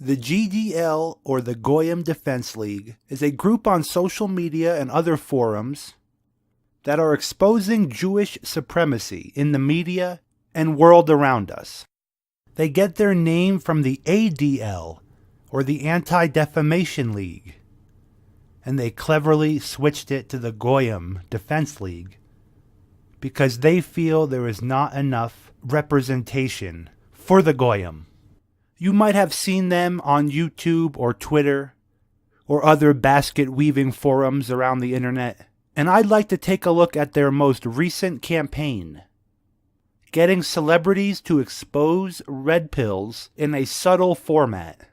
The GDL, or the Goyim Defense League, is a group on social media and other forums that are exposing Jewish supremacy in the media and world around us. They get their name from the ADL, or the Anti-Defamation League, and they cleverly switched it to the Goyim Defense League because they feel there is not enough representation for the Goyim. You might have seen them on YouTube or Twitter or other basket weaving forums around the internet, and I'd like to take a look at their most recent campaign, getting celebrities to expose red pills in a subtle format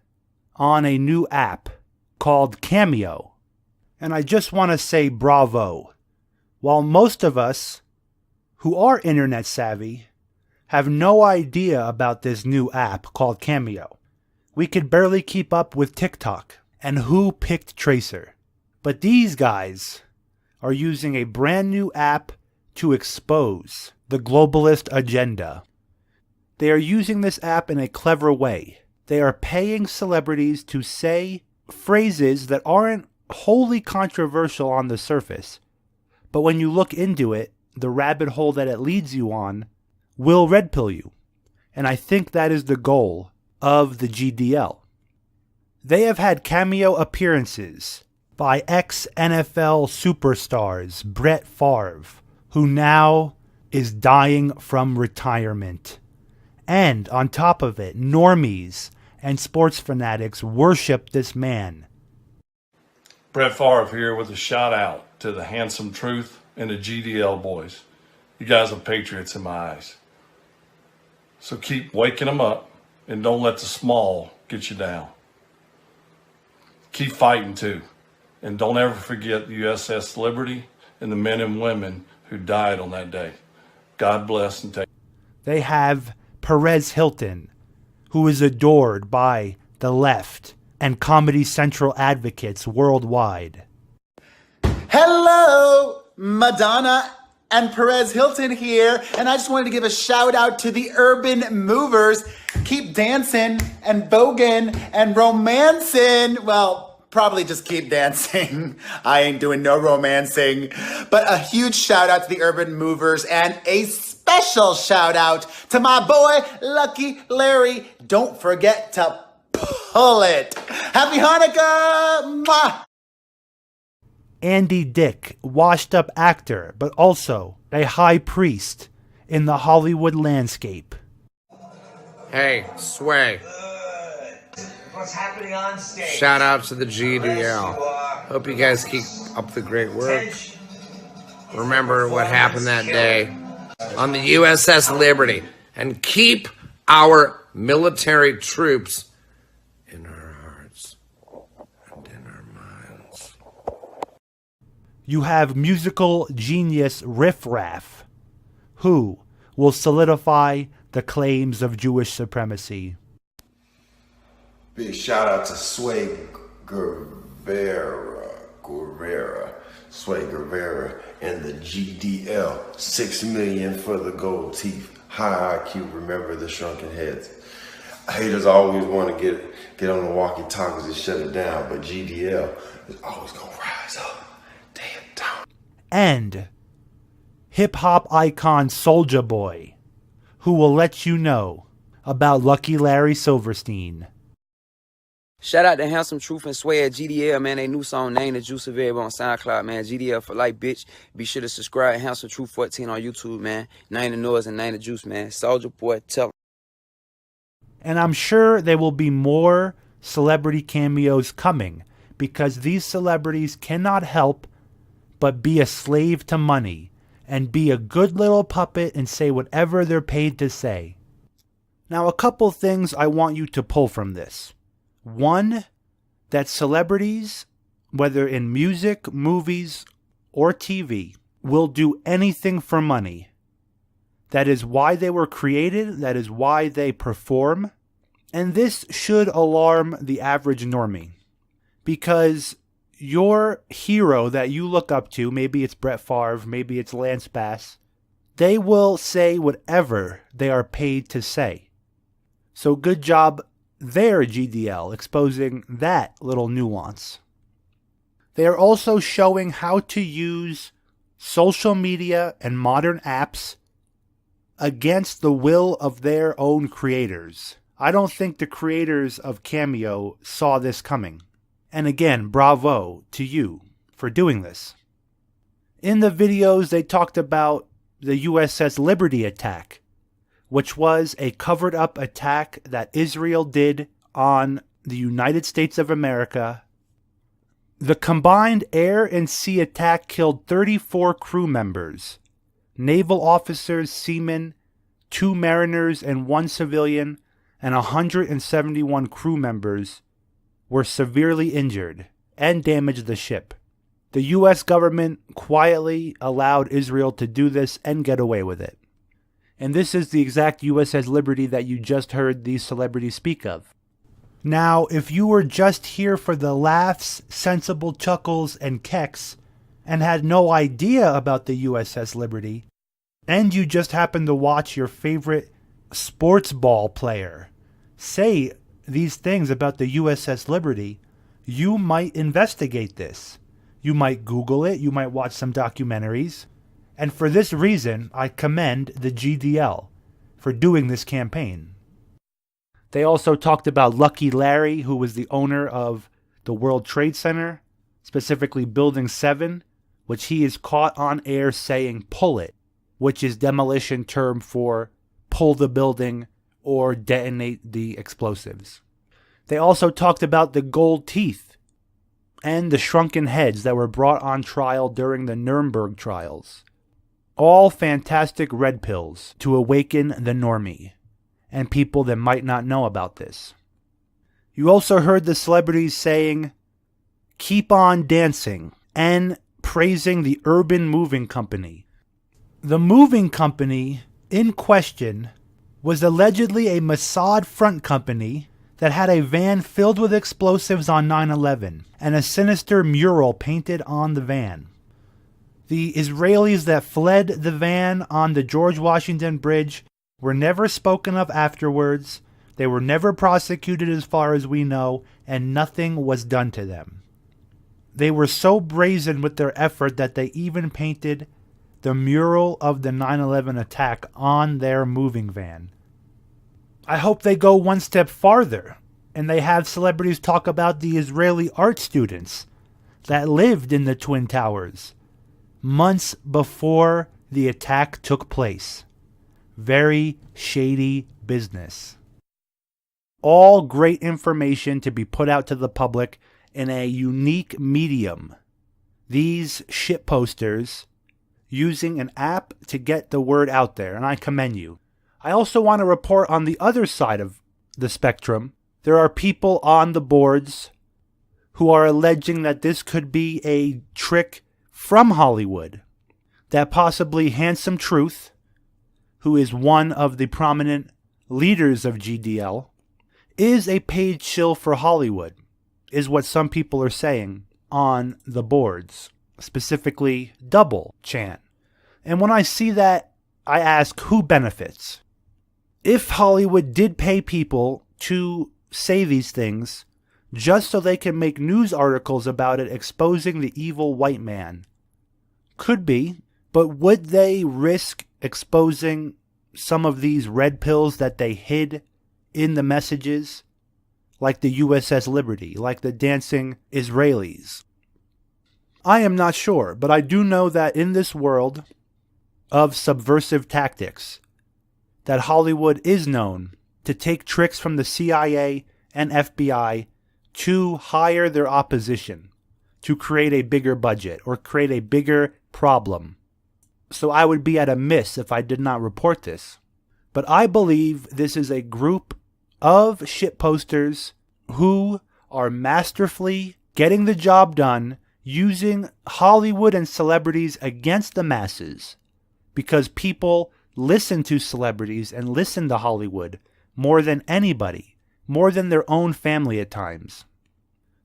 on a new app called Cameo. And I just want to say bravo. While most of us who are internet savvy have no idea about this new app called Cameo. We could barely keep up with TikTok and who picked Tracer. But these guys are using a brand new app to expose the globalist agenda. They are using this app in a clever way. They are paying celebrities to say phrases that aren't wholly controversial on the surface, but when you look into it, the rabbit hole that it leads you on will red pill you. And I think that is the goal of the GDL. They have had cameo appearances by ex-NFL superstars Brett Favre, who now is dying from retirement. And on top of it, normies and sports fanatics worship this man. Brett Favre here with a shout out to the Handsome Truth and the GDL boys. You guys are patriots in my eyes. So keep waking them up and don't let the small get you down. Keep fighting too. And don't ever forget the USS Liberty and the men and women who died on that day. God bless and take. They have Perez Hilton, who is adored by the left and Comedy Central advocates worldwide. Hello, Madonna and Perez Hilton here, and I just wanted to give a shout out to the urban movers. Keep dancing and voguing and romancing. Well, probably just keep dancing. I ain't doing no romancing. But a huge shout out to the urban movers and a special shout out to my boy, Lucky Larry. Don't forget to pull it. Happy Hanukkah! Mwah! Andy Dick, washed up actor, but also a high priest in the Hollywood landscape. Hey, Sway. What's happening on stage? Shout out to the GDL. Hope you guys keep up the great work. Remember what happened that day on the USS Liberty. And keep our military troops in our hearts and in our minds. You have musical genius Riff Raff, who will solidify the claims of Jewish supremacy. Big shout out to Sway Guevara, and the GDL. 6 million for the gold teeth. High IQ, remember the shrunken heads. Haters always want to get on the walkie-talkies and shut it down, but GDL is always gonna rise up. Damn, don't. And hip-hop icon Soulja Boy, who will let you know about Lucky Larry Silverstein. Shout out to Handsome Truth and Sway at GDL, man. They new song named The Juice of Everybody on SoundCloud, man. GDL for life, bitch. Be sure to subscribe. Handsome Truth 14 on YouTube, man. Name the Noise and Name the Juice, man. Soulja Boy, tell 'em. And I'm sure there will be more celebrity cameos coming, because these celebrities cannot help but be a slave to money and be a good little puppet and say whatever they're paid to say. Now, a couple things I want you to pull from this. One, that celebrities, whether in music, movies, or TV, will do anything for money. That is why they were created. That is why they perform. And this should alarm the average normie. Because your hero that you look up to, maybe it's Brett Favre, maybe it's Lance Bass, they will say whatever they are paid to say. So good job their GDL, exposing that little nuance. They are also showing how to use social media and modern apps against the will of their own creators. I don't think the creators of Cameo saw this coming. And again, bravo to you for doing this. In the videos, they talked about the USS Liberty attack, which was a covered-up attack that Israel did on the United States of America. The combined air and sea attack killed 34 crew members, naval officers, seamen, 2 mariners, and 1 civilian, and 171 crew members were severely injured and damaged the ship. The U.S. government quietly allowed Israel to do this and get away with it. And this is the exact USS Liberty that you just heard these celebrities speak of. Now, if you were just here for the laughs, sensible chuckles, and kecks, and had no idea about the USS Liberty, and you just happened to watch your favorite sports ball player say these things about the USS Liberty, you might investigate this. You might Google it, you might watch some documentaries, and for this reason, I commend the GDL for doing this campaign. They also talked about Lucky Larry, who was the owner of the World Trade Center, specifically Building 7, which he is caught on air saying pull it, which is demolition term for pull the building or detonate the explosives. They also talked about the gold teeth and the shrunken heads that were brought on trial during the Nuremberg trials. All fantastic red pills to awaken the normie and people that might not know about this. You also heard the celebrities saying, keep on dancing, and praising the Urban Moving Company. The moving company in question was allegedly a Mossad front company that had a van filled with explosives on 9/11 and a sinister mural painted on the van. The Israelis that fled the van on the George Washington Bridge were never spoken of afterwards. They were never prosecuted as far as we know, and nothing was done to them. They were so brazen with their effort that they even painted the mural of the 9/11 attack on their moving van. I hope they go one step farther, and they have celebrities talk about the Israeli art students that lived in the Twin Towers months before the attack took place. Very shady business. All great information to be put out to the public in a unique medium. These shit posters using an app to get the word out there, and I commend you. I also want to report on the other side of the spectrum. There are people on the boards who are alleging that this could be a trick from Hollywood, that possibly Handsome Truth, who is one of the prominent leaders of GDL, is a paid shill for Hollywood, is what some people are saying on the boards, specifically Double Chan. And when I see that, I ask, who benefits? If Hollywood did pay people to say these things just so they can make news articles about it exposing the evil white man, could be, but would they risk exposing some of these red pills that they hid in the messages, like the USS Liberty, like the dancing Israelis? I am not sure, but I do know that in this world of subversive tactics, that Hollywood is known to take tricks from the CIA and FBI to hire their opposition, to create a bigger budget or create a bigger problem. So I would be at a miss if I did not report this. But I believe this is a group of shitposters who are masterfully getting the job done using Hollywood and celebrities against the masses, because people listen to celebrities and listen to Hollywood more than anybody, more than their own family at times.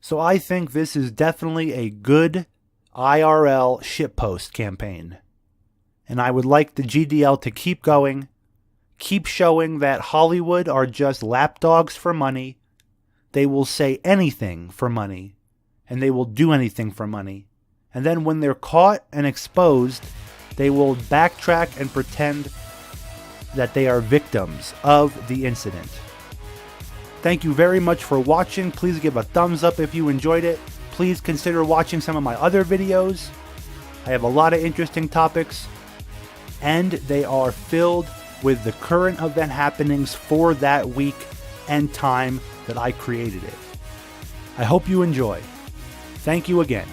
So I think this is definitely a good IRL shitpost campaign. And I would like the GDL to keep going, keep showing that Hollywood are just lapdogs for money, they will say anything for money, and they will do anything for money. And then when they're caught and exposed, they will backtrack and pretend that they are victims of the incident. Thank you very much for watching. Please give a thumbs up if you enjoyed it. Please consider watching some of my other videos. I have a lot of interesting topics, and they are filled with the current event happenings for that week and time that I created it. I hope you enjoy. Thank you again.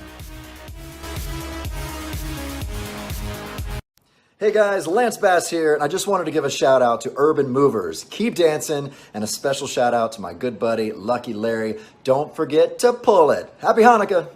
Hey guys, Lance Bass here, and I just wanted to give a shout out to Urban Movers. Keep dancing, and a special shout out to my good buddy, Lucky Larry. Don't forget to pull it. Happy Hanukkah!